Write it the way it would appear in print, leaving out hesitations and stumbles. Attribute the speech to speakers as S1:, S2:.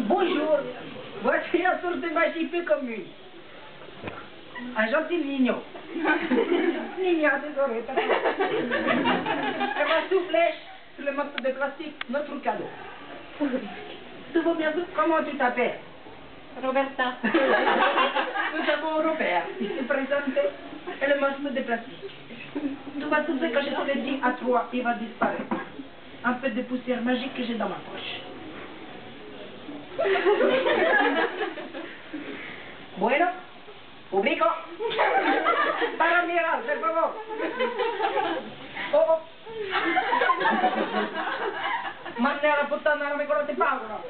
S1: Bonjour. Voici un source de magie peu commune. Un gentil Nino. Nino, désolé. Elle va souffler sur le morceau de plastique, notre cadeau. Tout va bien? Comment tu t'appelles?
S2: Roberta.
S1: Nous avons Robert. Il se présente et le morceau de plastique. Tu vas souffler quand je te le dis à toi, il va disparaître. Un peu de poussière magique que j'ai dans ma poche. Bueno, publico. Para mirar, por favor. Oh. Mannera puttana, non mi conosci paura.